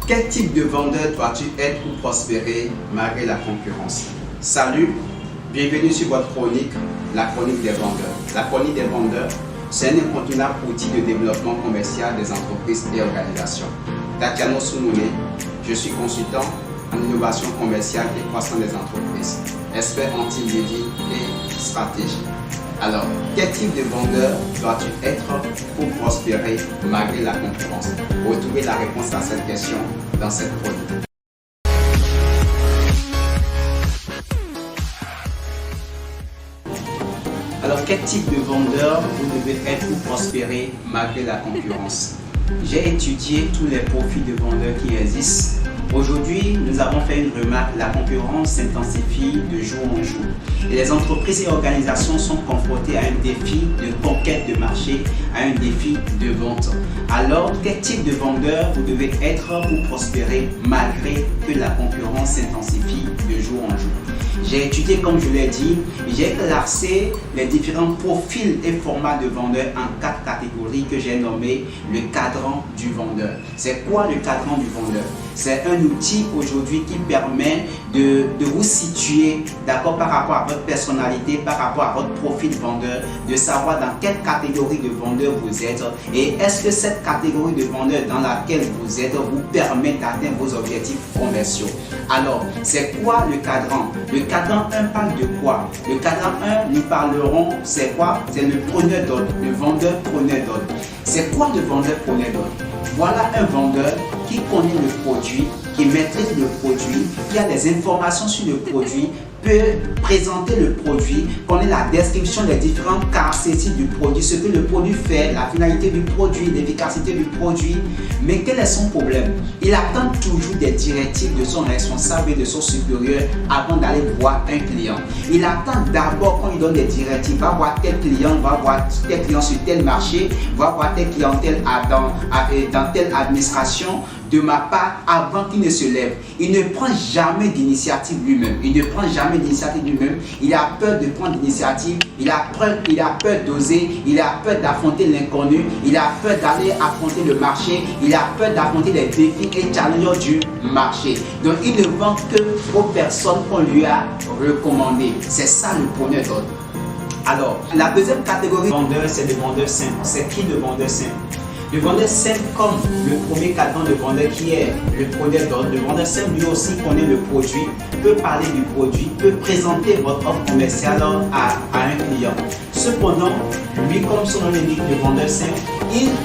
Quel type de vendeur dois-tu être pour prospérer malgré la concurrence? Salut, bienvenue sur votre chronique, la chronique des vendeurs. La chronique des vendeurs, c'est un incontournable outil de développement commercial des entreprises et organisations. Tatiano Sounoulé, je suis consultant en innovation commerciale et croissance des entreprises, expert en team building et stratégie. Alors, quel type de vendeur dois-tu être pour prospérer malgré la concurrence? Retrouvez la réponse à cette question dans cette chronique. Alors, quel type de vendeur vous devez être pour prospérer malgré la concurrence? J'ai étudié tous les profils de vendeurs qui existent. Aujourd'hui, nous avons fait une remarque, la concurrence s'intensifie de jour en jour. Et les entreprises et organisations sont confrontées à un défi de conquête de marché, à un défi de vente. Alors, quel type de vendeur vous devez être pour prospérer malgré que la concurrence s'intensifie de jour en jour? J'ai étudié, comme je l'ai dit, j'ai classé les différents profils et formats de vendeurs en 4 catégories que j'ai nommées le cadran du vendeur. C'est quoi le cadran du vendeur? C'est un outil aujourd'hui qui permet de vous situer, d'accord, par rapport à votre personnalité, par rapport à votre profil vendeur, de savoir dans quelle catégorie de vendeur vous êtes et est-ce que cette catégorie de vendeur dans laquelle vous êtes vous permet d'atteindre vos objectifs commerciaux. Alors, c'est quoi le cadran? Le cadran 1 parle de quoi? Le cadran 1, nous parlerons, c'est quoi? C'est le preneur d'ordre, le vendeur preneur d'ordre. C'est quoi le vendeur preneur d'ordre? Voilà un vendeur qui connaît le produit, qui maîtrise le produit, qui a des informations sur le produit, peut présenter le produit, connaît la description des différentes caractéristiques du produit, ce que le produit fait, la finalité du produit, l'efficacité du produit. Mais quel est son problème? Il attend toujours des directives de son responsable et de son supérieur avant d'aller voir un client. Il attend d'abord qu'on lui donne des directives, va voir tel client, va voir tel client sur tel marché, va voir telle clientèle dans telle administration. De ma part, avant qu'il ne se lève, il ne prend jamais d'initiative lui-même. Il ne prend jamais d'initiative lui-même. Il a peur de prendre l'initiative. Il a peur d'oser. Il a peur d'affronter l'inconnu. Il a peur d'aller affronter le marché. Il a peur d'affronter les défis et challenges du marché. Donc, il ne vend que aux personnes qu'on lui a recommandées. C'est ça le preneur d'ordre. Alors, la deuxième catégorie de vendeurs, c'est le vendeur simple. C'est qui le vendeur simple? Le vendeur simple, comme le premier cadran de vendeur qui est le preneur d'ordre, le vendeur simple lui aussi connaît le produit, peut parler du produit, peut présenter votre offre commerciale à un client. Cependant, lui, comme son nom l'indique, le vendeur simple,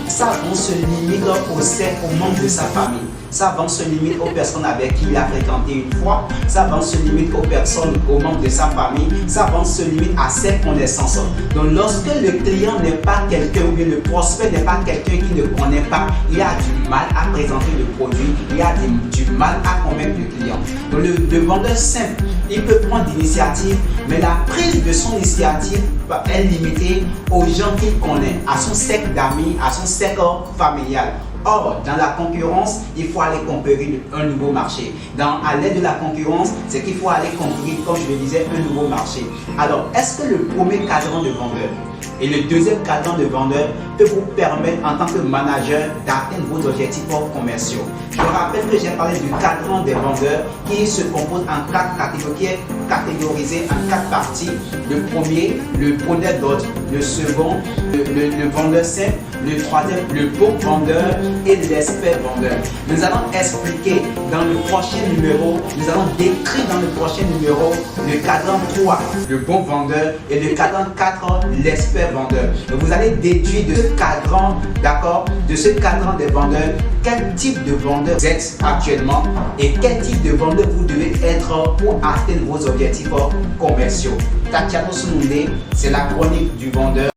sa vente se limite au membre de sa famille. Sa vente se limite aux personnes avec qui il a fréquenté une fois. Sa vente se limite aux membres de sa famille. Sa vente se limite à ses connaissances. Donc, lorsque le client n'est pas quelqu'un ou bien le prospect n'est pas quelqu'un qui ne connaît pas, il a du mal à présenter le produit. Il a du mal à convaincre le client. Donc, le vendeur simple, il peut prendre l'initiative, mais la prise de son initiative est limitée aux gens qu'il connaît, à son cercle d'amis, à son cercle familial. Or, dans la concurrence, il faut aller conquérir un nouveau marché. À l'aide de la concurrence, c'est qu'il faut aller conquérir, comme je le disais, un nouveau marché. Alors, est-ce que le premier cadran de vendeur et le deuxième cadran de vendeur peut vous permettre, en tant que manager, d'atteindre vos objectifs commerciaux? Je rappelle que j'ai parlé du cadran des vendeurs qui se compose en 4 catégories, qui est catégorisé en 4 parties. Le premier, le preneur d'ordre. Le second, le vendeur simple. Le troisième, le bon vendeur et l'expert vendeur. Nous allons expliquer dans le prochain numéro, nous allons décrire dans le prochain numéro le cadran 3, le bon vendeur, et le cadran 4, l'expert vendeur. Donc vous allez déduire de ce cadran, d'accord, de ce cadran des vendeurs, quel type de vendeur vous êtes actuellement et quel type de vendeur vous devez être pour atteindre vos objectifs commerciaux. Tatiano Sounoulé, c'est la chronique du vendeur.